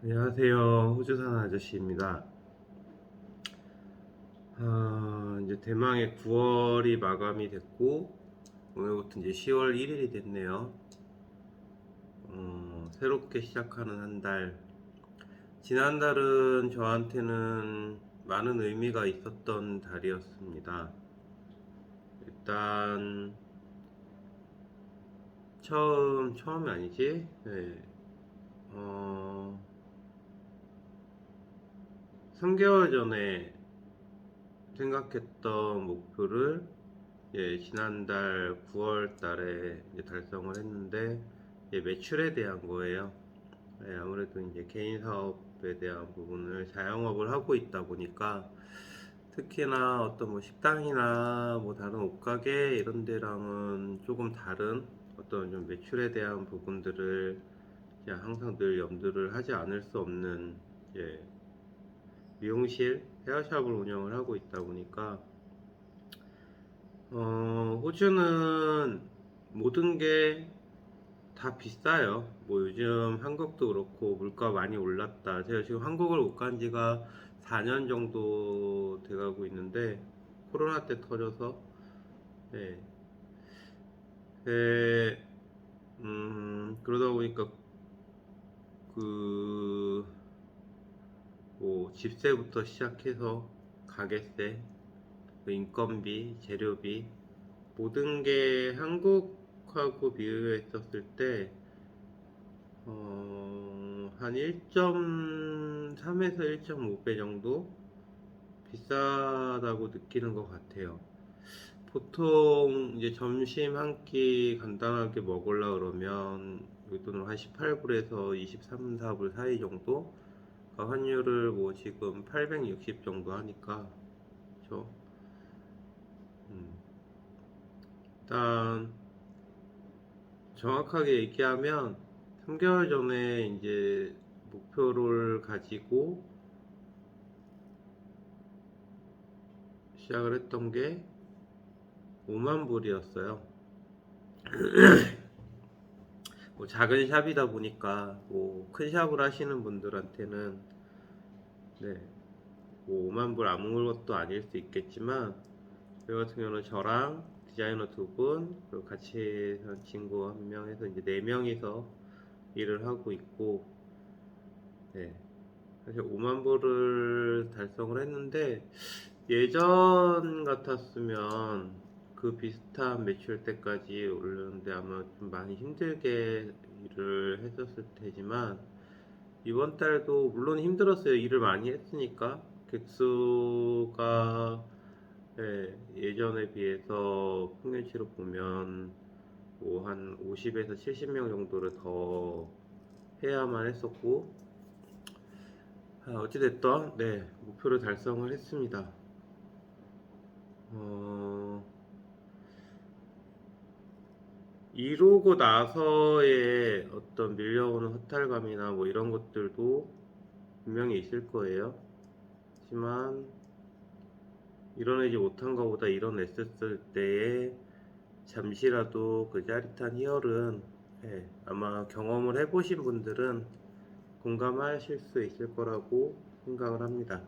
안녕하세요. 호주 사는 아저씨입니다. 이제 대망의 9월이 마감이 됐고, 오늘부터 이제 10월 1일이 됐네요. 새롭게 시작하는 한 달. 지난달은 저한테는 많은 의미가 있었던 달이었습니다. 일단, 처음이 아니지? 네. 3개월 전에 생각했던 목표를 지난달 9월 달에 달성을 했는데 매출에 대한 거예요. 아무래도 이제 개인 사업에 대한 부분을 자영업을 하고 있다 보니까 특히나 어떤 뭐 식당이나 뭐 다른 옷가게 이런 데랑은 조금 다른 어떤 좀 매출에 대한 부분들을 항상 늘 염두를 하지 않을 수 없는 이제 미용실, 헤어샵을 운영을 하고 있다 보니까 호주는 모든 게 다 비싸요. 뭐 요즘 한국도 그렇고 물가 많이 올랐다. 제가 지금 한국을 못 간 지가 4년 정도 돼가고 있는데 코로나 때 터져서 네. 네, 그러다 보니까 그 뭐 집세부터 시작해서 가게세, 그 인건비, 재료비 모든 게 한국하고 비교했었을 때 한 1.3에서 1.5배 정도 비싸다고 느끼는 것 같아요. 보통 이제 점심 한 끼 간단하게 먹으려 그러면 여기 돈으로 한 18불에서 23, 4불 사이 정도? 그러니까 환율을 뭐 지금 860 정도 하니까 그쵸? 음, 일단 정확하게 얘기하면 3개월 전에 이제 목표를 가지고 시작을 했던 게 5만 불이었어요. 뭐 작은 샵이다 보니까 뭐 큰 샵을 하시는 분들한테는 네, 뭐 5만 불 아무것도 아닐 수 있겠지만 저 같은 경우는 저랑 디자이너 두 분, 그리고 같이 산 친구 한 명 해서 이제 네 명이서 일을 하고 있고, 네, 사실 5만 불을 달성을 했는데 예전 같았으면 그 비슷한 매출 때까지 오르는데 아마 좀 많이 힘들게 일을 했었을 테지만 이번 달도 물론 힘들었어요. 일을 많이 했으니까 객수가 예전에 비해서 평균치로 보면 뭐 한 50에서 70명 정도를 더 해야만 했었고 어찌됐든 네 목표를 달성을 했습니다. 어, 이루고 나서의 어떤 밀려오는 허탈감이나 뭐 이런 것들도 분명히 있을 거예요. 하지만 이뤄내지 못한 것보다 이뤄냈을 때의 잠시라도 그 짜릿한 희열은 아마 경험을 해보신 분들은 공감하실 수 있을 거라고 생각을 합니다.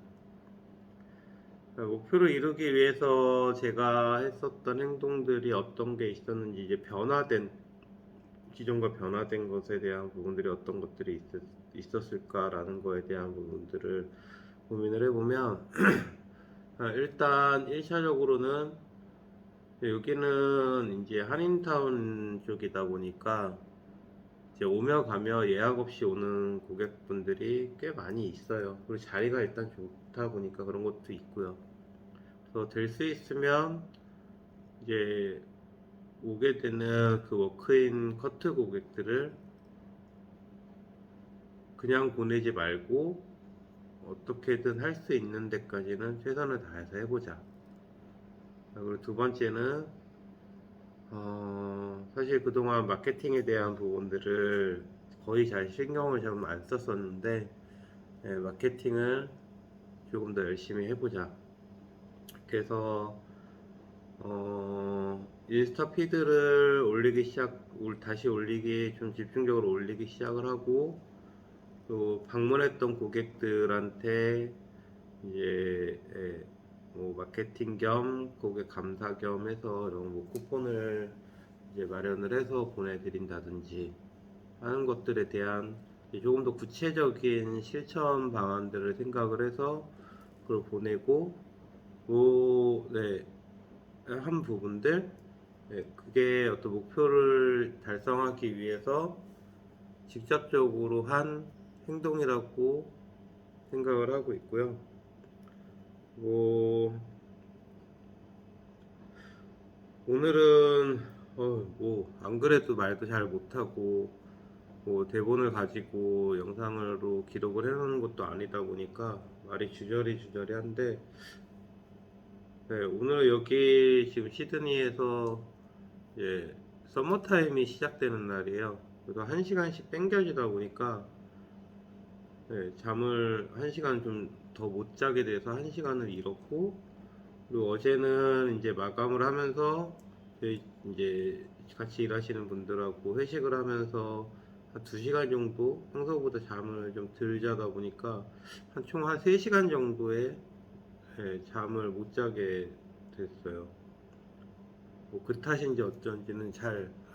목표를 이루기 위해서 제가 했었던 행동들이 어떤 게 있었는지 이제 기존과 변화된 것에 대한 부분들이 어떤 것들이 있었을까라는 거에 대한 부분들을 고민을 해보면 일단 1차적으로는 여기는 이제 한인타운 쪽이다 보니까 이제 오며 가며 예약 없이 오는 고객분들이 꽤 많이 있어요. 그리고 자리가 일단 좋다 보니까 그런 것도 있고요. 그래서 될 수 있으면 이제 오게 되는 그 워크인 커트 고객들을 그냥 보내지 말고 어떻게든 할 수 있는 데까지는 최선을 다해서 해보자. 그리고 두 번째는 사실 그동안 마케팅에 대한 부분들을 거의 잘 신경을 좀 안 썼었는데 마케팅을 조금 더 열심히 해보자. 그래서 인스타 피드를 다시 올리기 좀 집중적으로 올리기 시작을 하고 또 방문했던 고객들한테 이제 뭐 마케팅 겸 고객 감사 겸 해서 이런 뭐 쿠폰을 이제 마련을 해서 보내드린다든지 하는 것들에 대한 조금 더 구체적인 실천 방안들을 생각을 해서 그걸 보내고 한 부분들 그게 어떤 목표를 달성하기 위해서 직접적으로 한 행동이라고 생각을 하고 있고요. 뭐 오늘은 뭐 안 그래도 말도 잘 못하고 뭐 대본을 가지고 영상으로 기록을 해놓는 것도 아니다 보니까 말이 주저리주저리한데 오늘 여기 지금 시드니에서 서머타임이 시작되는 날이에요. 그래서 1시간씩 땡겨지다 보니까 잠을 1시간 좀 더 못 자게 돼서 1시간을 잃었고, 그리고 어제는 이제 마감을 하면서 이제 같이 일하시는 분들하고 회식을 하면서 한 2시간 정도 평소보다 잠을 좀 덜 자다 보니까 총 한 3시간 정도의 잠을 못 자게 됐어요. 뭐 그 탓인지 어쩐지는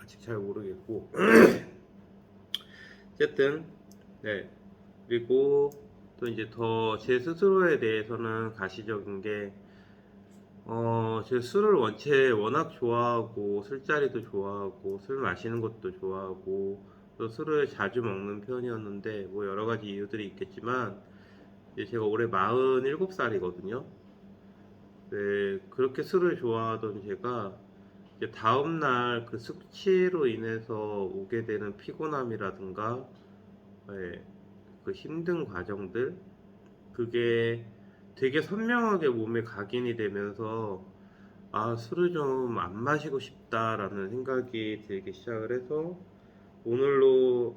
아직 잘 모르겠고 어쨌든 그리고 또 이제 더 제 스스로에 대해서는 가시적인 게 제 술을 워낙 좋아하고 술자리도 좋아하고 술 마시는 것도 좋아하고 또 술을 자주 먹는 편이었는데 뭐 여러 가지 이유들이 있겠지만 이제 제가 올해 47살이거든요. 그렇게 술을 좋아하던 제가 이제 다음날 그 숙취로 인해서 오게 되는 피곤함이라든가 그 힘든 과정들 그게 되게 선명하게 몸에 각인이 되면서 술을 좀 안 마시고 싶다라는 생각이 들기 시작을 해서 오늘로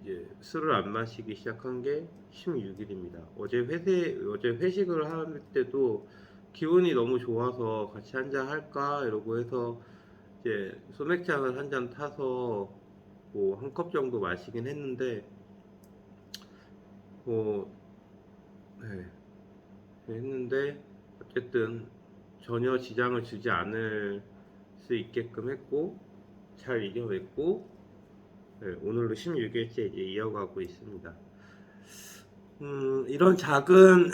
이제 술을 안 마시기 시작한 게 16일입니다. 어제 회식을 할 때도 기분이 너무 좋아서 같이 한잔 할까 이러고 해서 이제 소맥잔을 한 잔 타서 뭐 한 컵 정도 마시긴 했는데 뭐 어쨌든 전혀 지장을 주지 않을 수 있게끔 했고 잘 이겨냈고 오늘로 16일째 이제 이어가고 있습니다. 이런 작은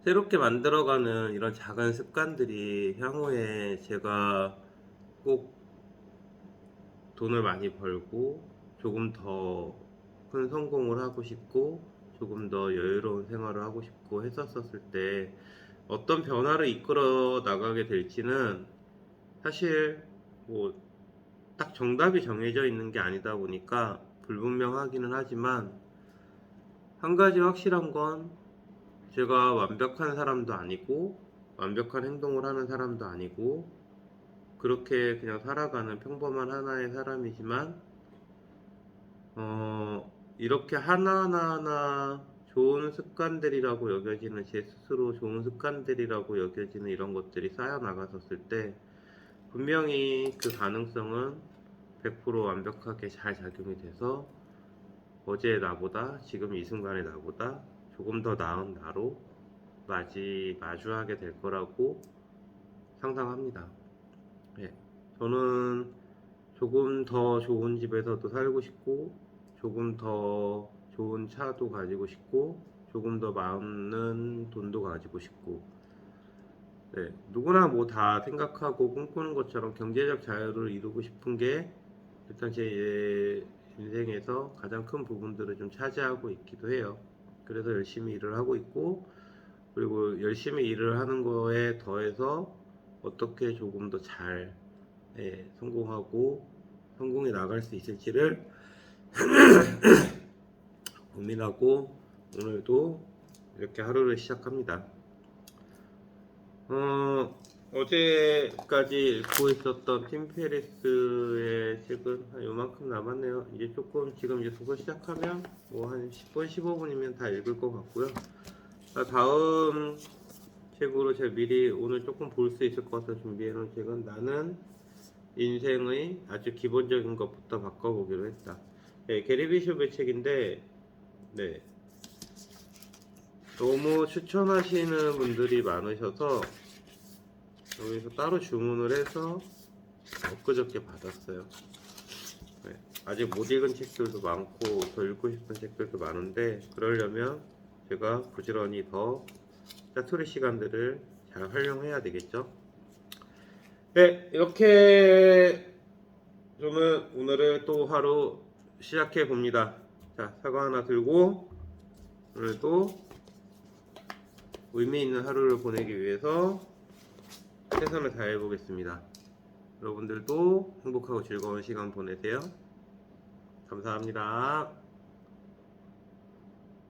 새롭게 만들어가는 이런 작은 습관들이 향후에 제가 꼭 돈을 많이 벌고 조금 더 큰 성공을 하고 싶고 조금 더 여유로운 생활을 하고 싶고 했었을 때 어떤 변화를 이끌어 나가게 될지는 사실 뭐 딱 정답이 정해져 있는 게 아니다 보니까 불분명하기는 하지만 한 가지 확실한 건 제가 완벽한 사람도 아니고 완벽한 행동을 하는 사람도 아니고 그렇게 그냥 살아가는 평범한 하나의 사람이지만 이렇게 하나하나 좋은 습관들이라고 여겨지는 제 스스로 좋은 습관들이라고 여겨지는 이런 것들이 쌓여 나갔었을 때 분명히 그 가능성은 100% 완벽하게 잘 작용이 돼서 어제의 나보다 지금 이 순간의 나보다 조금 더 나은 나로 마주하게 될 거라고 상상합니다. 저는 조금 더 좋은 집에서도 살고 싶고 조금 더 좋은 차도 가지고 싶고 조금 더 많은 돈도 가지고 싶고 누구나 뭐 다 생각하고 꿈꾸는 것처럼 경제적 자유를 이루고 싶은 게 일단 제 인생에서 가장 큰 부분들을 좀 차지하고 있기도 해요. 그래서 열심히 일을 하고 있고 그리고 열심히 일을 하는 거에 더해서 어떻게 조금 더 잘 성공하고 성공해 나갈 수 있을지를 고민하고 오늘도 이렇게 하루를 시작합니다. 어제까지 읽고 있었던 팀 페리스의 책은 한 요만큼 남았네요. 이제 조금 지금 이제 독서 시작하면 뭐 한 10분 15분이면 다 읽을 것 같고요. 다음 책으로 제가 미리 오늘 조금 볼 수 있을 것 같아서 준비해 놓은 책은 나는 인생의 아주 기본적인 것부터 바꿔보기로 했다. 네, 게리 비숍의 책인데, 네, 너무 추천하시는 분들이 많으셔서 여기서 따로 주문을 해서 엊그저께 받았어요. 네, 아직 못 읽은 책들도 많고 더 읽고 싶은 책들도 많은데, 그러려면 제가 부지런히 더 짜투리 시간들을 잘 활용해야 되겠죠. 네, 이렇게 저는 오늘을 또 하루 시작해 봅니다. 자, 사과 하나 들고 오늘도 의미 있는 하루를 보내기 위해서 최선을 다해 보겠습니다. 여러분들도 행복하고 즐거운 시간 보내세요. 감사합니다.